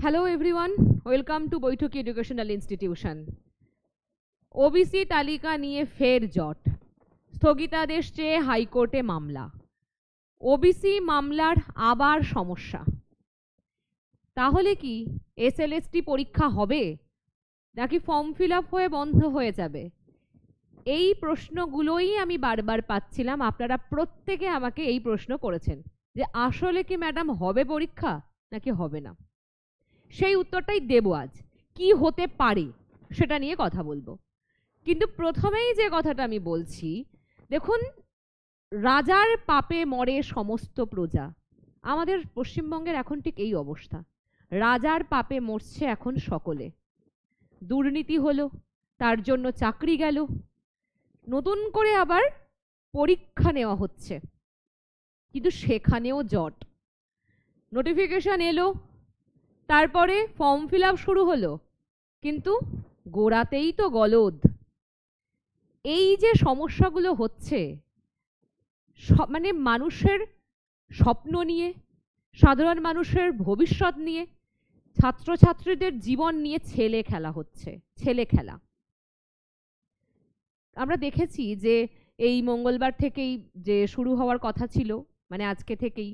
Hello everyone, welcome to বৈঠকি educational institution. OBC তালিকা নিয়ে ফের জট, স্থগিতাদেশ চেয়ে হাইকোর্টে মামলা। ওবিসি মামলার আবার সমস্যা। তাহলে কি এসএলএসটি পরীক্ষা হবে নাকি ফর্ম ফিল আপ হয়ে বন্ধ হয়ে যাবে? এই প্রশ্নগুলোই আমি বারবার পাচ্ছিলাম। আপনারা প্রত্যেকে আমাকে এই প্রশ্ন করেছেন যে আসলে কি ম্যাডাম হবে পরীক্ষা নাকি হবে না। সেই উত্তরটাই দেব আজ। কি হতে পারে সেটা নিয়ে কথা বলবো, কিন্তু প্রথমেই যে কথাটা আমি বলছি, দেখুন, রাজার পাপে মরে সমস্ত প্রজা। আমাদের পশ্চিমবঙ্গের এখন ঠিক এই অবস্থা। রাজার পাপে মরছে এখন সকলে। দুর্নীতি হলো, তার জন্য চাকরি গেল, নতুন করে আবার পরীক্ষা নেওয়া হচ্ছে, কিন্তু সেখানেও জট। নোটিফিকেশন এলো, তারপরে ফর্ম ফিল আপ শুরু হলো, কিন্তু গোড়াতেই তো গলদ। এই যে সমস্যাগুলো হচ্ছে, মানে মানুষের স্বপ্ন নিয়ে, সাধারণ মানুষের ভবিষ্যৎ নিয়ে, ছাত্রছাত্রীদের জীবন নিয়ে ছেলে খেলা হচ্ছে, ছেলে খেলা। আমরা দেখেছি যে এই মঙ্গলবার থেকেই যে শুরু হওয়ার কথা ছিল, মানে আজকে থেকেই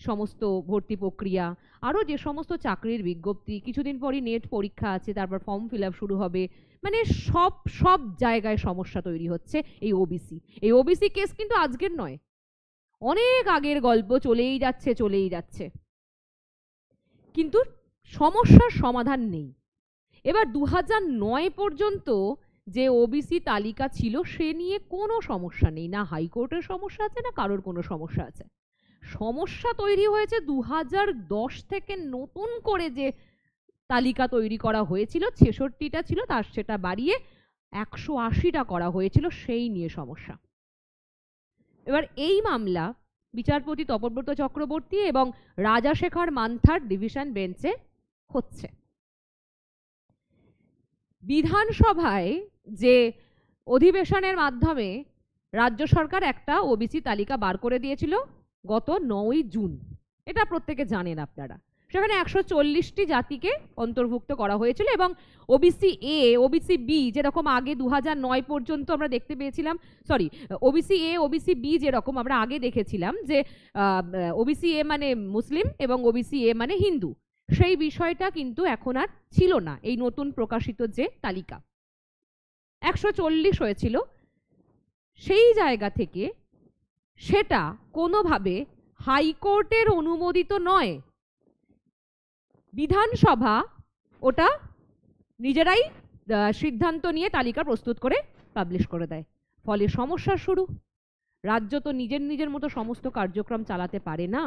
সমস্ত ভর্তি প্রক্রিয়া, আরও যে সমস্ত চাকরির বিজ্ঞপ্তি, কিছুদিন পরই নেট পরীক্ষা আছে, তারপর ফর্ম ফিল আপ শুরু হবে, মানে সব জায়গায় সমস্যা তৈরি হচ্ছে। এই ওবিসি কেস কিন্তু আজকের নয়, অনেক আগের গল্প, চলেই যাচ্ছে, কিন্তু সমস্যার সমাধান নেই। এবার 2009 পর্যন্ত যে ওবিসি তালিকা ছিল সে নিয়ে কোনো সমস্যা নেই, না হাইকোর্টের সমস্যা আছে না কারোর কোনো সমস্যা আছে। সমস্যা তৈরি হয়েছে 2010 থেকে নতুন করে যে তালিকা তৈরি করা হয়েছিল, 66টা ছিল, তার সেটা বাড়িয়ে 180টা করা হয়েছিল, সেই নিয়ে সমস্যা। এবার এই মামলা বিচারপতি তপব্রত চক্রবর্তী এবং রাজাশেখর মান্থার ডিভিশন বেঞ্চে হচ্ছে। বিধানসভায় যে অধিবেশনের মাধ্যমে রাজ্য সরকার একটা ওবিসি তালিকা বার করে দিয়েছিল গত 9ই জুন, এটা প্রত্যেকে জানেন আপনারা। সেখানে 140টি জাতিকে অন্তর্ভুক্ত করা হয়েছিল এবং ওবিসি এ, ওবিসি বি যেরকম আগে 2009 পর্যন্ত আমরা দেখতে পেয়েছিলাম, ওবিসি এ, ওবিসি বি যেরকম আমরা আগে দেখেছিলাম যে ওবিসি এ মানে মুসলিম এবং ওবিসি এ মানে হিন্দু, সেই বিষয়টা কিন্তু এখন আর ছিল না। এই নতুন প্রকাশিত যে তালিকা 140 হয়েছিল, সেই জায়গা থেকে সেটা কোনোভাবে হাইকোর্টের অনুমোদিত নয়। বিধানসভা ওটা নিজেরাই সিদ্ধান্ত নিয়ে তালিকা প্রস্তুত করে পাবলিশ করে দেয়। ফলে সমস্যা শুরু। রাজ্য তো নিজের মতো সমস্ত কার্যক্রম চালাতে পারে না।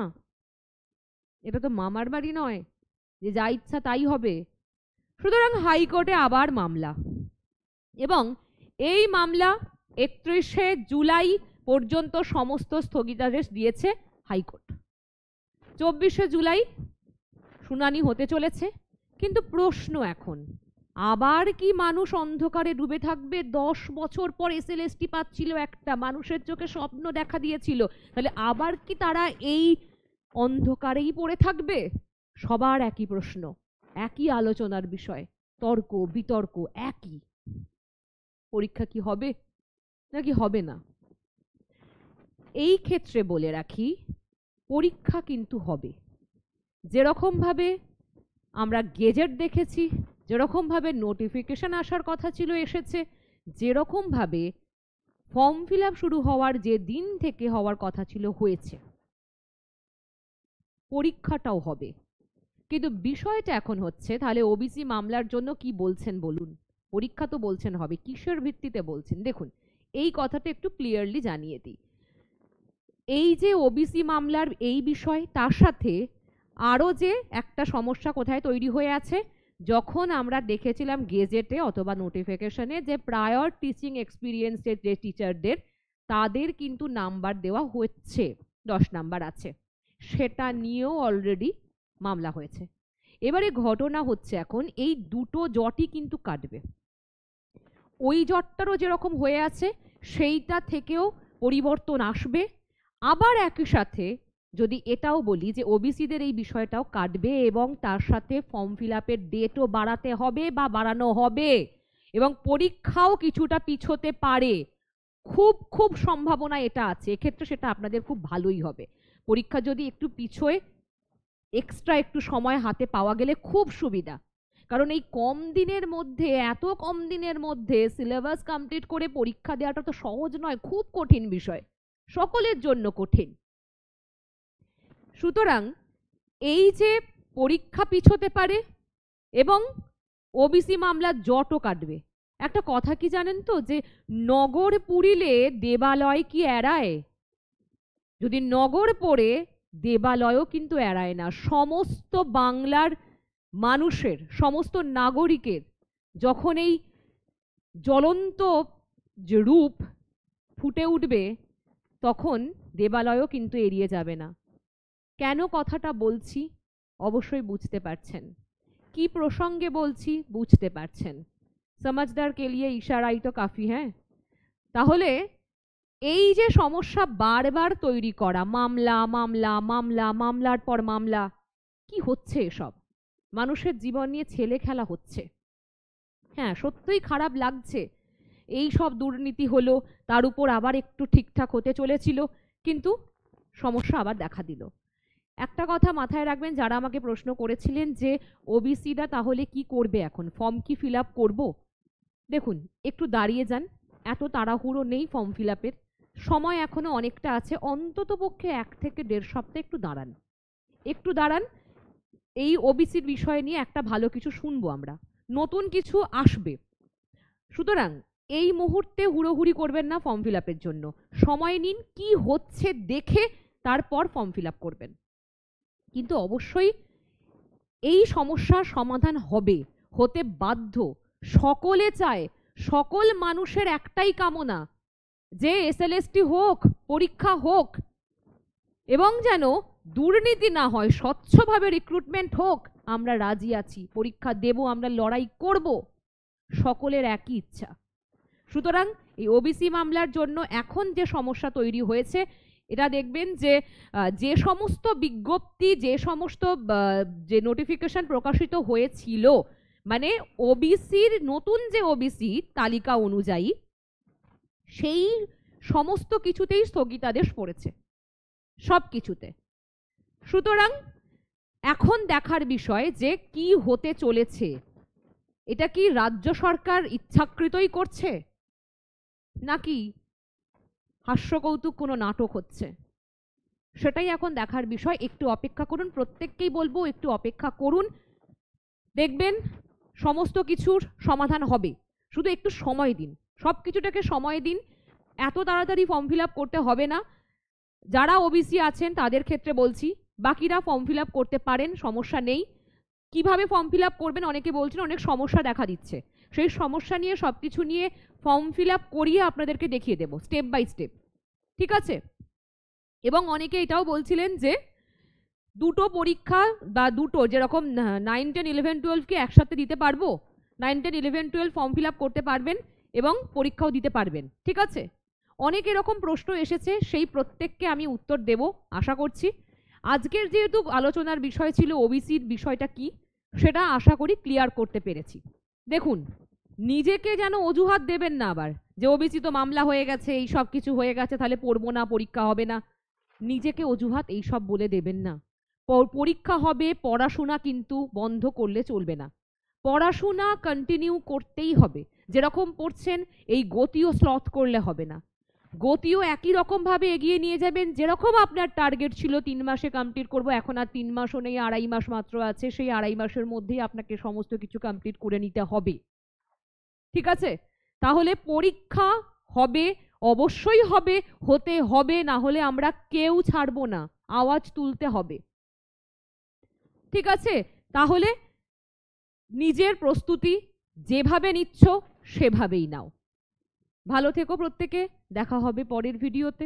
এটা তো মামার বাড়ি নয় যে যা ইচ্ছা তাই হবে। সুতরাং হাইকোর্টে আবার মামলা, এবং এই মামলা 31শে জুলাই পর্যন্ত সমস্ত স্থগিতাদেশ দিয়েছে হাইকোর্ট। 24শে জুলাই শুনানি হতে চলেছে, কিন্তু প্রশ্ন এখন, আবার কি মানুষ অন্ধকারে ডুবে থাকবে? 10 বছর পর এসএলএসটি পাচ্ছিল, একটা মানুষের চোখে স্বপ্ন দেখা দিয়েছিল, তাহলে আবার কি তারা এই অন্ধকারেই পড়ে থাকবে? সবার একই প্রশ্ন, একই আলোচনার বিষয়, তর্ক বিতর্ক একই। পরীক্ষা কি হবে নাকি হবে না? এই ক্ষেত্রে বলে রাখি, পরীক্ষা কিন্তু হবে। যেরকম ভাবে আমরা গেজেট দেখেছি, যেরকম ভাবে নোটিফিকেশন আসার কথা ছিল এসেছে, যেরকম ভাবে ফর্ম ফিল আপ শুরু হওয়ার যে দিন থেকে হওয়ার কথা ছিল হয়েছে, পরীক্ষাটাও হবে। কিন্তু বিষয়টা এখন হচ্ছে, তাহলে ওবিসি মামলার জন্য কি বলছেন বলুন? পরীক্ষা তো বলছেন হবে, কিসের ভিত্তিতে বলছেন? দেখুন, এই কথাটা একটু ক্লিয়ারলি জানিয়ে দিই। এই যে ওবিসি মামলার এই বিষয়, তার সাথে আরও যে একটা সমস্যা কোথায় তৈরি হয়ে আছে, যখন আমরা দেখেছিলাম গেজেটে অথবা নোটিফিকেশনে যে প্রায়র টিচিং এক্সপিরিয়েন্সের যে টিচারদের, তাদের কিন্তু নাম্বার দেওয়া হচ্ছে, 10 নাম্বার আছে, সেটা নিয়েও অলরেডি মামলা হয়েছে। এবারে ঘটনা হচ্ছে এখন এই দুটো জটই কিন্তু কাটবে। ওই জটটারও যেরকম হয়ে আছে সেইটা থেকেও পরিবর্তন আসবে, আবার একই সাথে যদি এটাও বলি যে ওবিসিদের এই বিষয়টাও কাটবে এবং তার সাথে ফর্ম ফিল আপের ডেটও বাড়াতে হবে বা বাড়ানো হবে এবং পরীক্ষাও কিছুটা পিছোতে পারে, খুব খুব সম্ভাবনা এটা আছে, এক্ষেত্রে সেটা আপনাদের খুব ভালোই হবে। পরীক্ষা যদি একটু পিছোয় এক্সট্রা একটু সময় হাতে পাওয়া গেলে খুব সুবিধা, কারণ এই কম দিনের মধ্যে, এত কম দিনের মধ্যে সিলেবাস কমপ্লিট করে পরীক্ষা দেওয়াটা তো সহজ নয়, খুব কঠিন বিষয়, সকলের জন্য কঠিন। সুতরাং এই যে পরীক্ষা পিছোতে পারে এবং ওবিসি মামলার জটও কাটবে। একটা কথা কি জানেন তো, যে নগর পুরিলে দেবালয় কি এড়ায়? যদি নগর পড়ে দেবালয়ও কিন্তু এড়ায় না। সমস্ত বাংলার মানুষের, সমস্ত নাগরিকের যখন এই জ্বলন্ত যে রূপ ফুটে উঠবে, তখন দেবালয়ও কিন্তু এড়িয়ে যাবে না। কেন কথাটা বলছি অবশ্যই বুঝতে পারছেন, কি প্রসঙ্গে বলছি বুঝতে পারছেন। समझदार के लिए इशाराई तो काफी है। তাহলে এই যে সমস্যা বারবার তৈরি করা, মামলা মামলা মামলা, মামলার পর মামলা, কি হচ্ছে এসব? মানুষের জীবন নিয়ে ছেলে খেলা হচ্ছে। হ্যাঁ, সত্যিই খারাপ লাগছে। এই সব দুর্নীতি হলো, তার উপর আবার একটু ঠিকঠাক হতে চলেছিল, কিন্তু সমস্যা আবার দেখা দিল। একটা কথা মাথায় রাখবেন, যারা আমাকে প্রশ্ন করেছিলেন যে ওবিসিরা তাহলে কি করবে এখন, ফর্ম কি ফিল আপ করবো? দেখুন, একটু দাঁড়িয়ে যান, এত তাড়াহুড়ো নেই ফর্ম ফিল আপের, সময় এখনো অনেকটা আছে, অন্তত পক্ষে 1 থেকে 1.5 সপ্তাহ একটু দাঁড়ান। এই ওবিসির বিষয় নিয়ে একটা ভালো কিছু শুনবো আমরা, নতুন কিছু আসবে। সুতরাং এই মুহূর্তে হুড়োহুড়ি করবেন না ফর্ম ফিল আপের জন্য, সময় নিন, কি হচ্ছে দেখে তারপর ফর্ম ফিল আপ করবেন। কিন্তু অবশ্যই এই সমস্যার সমাধান হবে, হতে বাধ্য। সকলে চায়, সকল মানুষের একটাই কামনা যে এসএলএসটি হোক, পরীক্ষা হোক এবং যেন দুর্নীতি না হয়, স্বচ্ছভাবে রিক্রুটমেন্ট হোক। আমরা রাজি আছি, পরীক্ষা দেব, আমরা লড়াই করব, সকলের একই ইচ্ছা। সুতরাং এই ওবিসি মামলার জন্য এখন যে সমস্যা তৈরি হয়েছে, এটা দেখবেন যে যে সমস্ত বিজ্ঞপ্তি, যে সমস্ত যে নোটিফিকেশন প্রকাশিত হয়েছিল, মানে ওবিসির নতুন যে ওবিসি তালিকা অনুযায়ী, সেই সমস্ত কিছুতেই স্থগিতাদেশ পড়েছে, সব কিছুতে। সুতরাং এখন দেখার বিষয় যে কি হতে চলেছে। এটা কি রাজ্য সরকার ইচ্ছাকৃতই করছে, নাকি হাস্যকৌতুক কোনো নাটক হচ্ছে, সেটাই এখন দেখার বিষয়। একটু অপেক্ষা করুন, প্রত্যেককেই বলবো একটু অপেক্ষা করুন, দেখবেন সমস্ত কিছুর সমাধান হবে। শুধু একটু সময় দিন, সব কিছুটাকে সময় দিন, এত তাড়াতাড়ি ফর্ম ফিল আপ করতে হবে না। যারা ওবিসি আছেন তাদের ক্ষেত্রে বলছি, বাকিরা ফর্ম ফিল আপ করতে পারেন, সমস্যা নেই। কিভাবে ফর্ম ফিল আপ করবেন অনেকে বলছেন, অনেক সমস্যা দেখা দিচ্ছে, সেই সমস্যা নিয়ে সবকিছু নিয়ে ফর্ম ফিল আপ করিয়ে আপনাদেরকে দেখিয়ে দেব স্টেপ বাই স্টেপ, ঠিক আছে? এবং অনেকে এটাও বলছিলেন যে দুটো পরীক্ষা বা দুটো, যেরকম 9, 10, 11, 12 কি একসাথে দিতে পারবো, 9, 10, 11, 12 ফর্ম ফিল আপ করতে পারবেন এবং পরীক্ষাও দিতে পারবেন, ঠিক আছে? অনেক এরকম প্রশ্ন এসেছে, সেই প্রত্যেককে আমি উত্তর দেব আশা করছি। আজকের যেহেতু আলোচনার বিষয় ছিল ওবিসির বিষয়টা কি, সেটা আশা করি ক্লিয়ার করতে পেরেছি। দেখুন, নিজেকে যেন অজুহাত দেবেন না আবার যে ওবিসি তো মামলা হয়ে গেছে, এই সব কিছু হয়ে গেছে, তাহলে পড়বো না, পরীক্ষা হবে না। নিজেকে অজুহাত এইসব বলে দেবেন না। পরীক্ষা হবে, পড়াশোনা কিন্তু বন্ধ করলে চলবে না, পড়াশোনা কন্টিনিউ করতেই হবে। যেরকম পড়ছেন এই গতিও স্লথ করলে হবে না, গতিও একই রকম ভাবে এগিয়ে নিয়ে যাবেন। যেরকম আপনার টার্গেট ছিল 3 মাসে কমপ্লিট করব, এখন আর 3 মাসও নেই, 2.5 মাস মাত্র আছে, সেই 2.5 মাসের মধ্যেই আপনাকে সমস্ত কিছু কমপ্লিট করে নিতে হবে, ঠিক আছে? তাহলে পরীক্ষা হবে, অবশ্যই হবে, হতে হবে, না হলে আমরা কেউ ছাড়বো না, আওয়াজ তুলতে হবে, ঠিক আছে? তাহলে নিজের প্রস্তুতি যেভাবে নিচ্ছ সেভাবেই নাও। ভালো থেকো প্রত্যেকে, দেখা হবে পরের ভিডিওতে।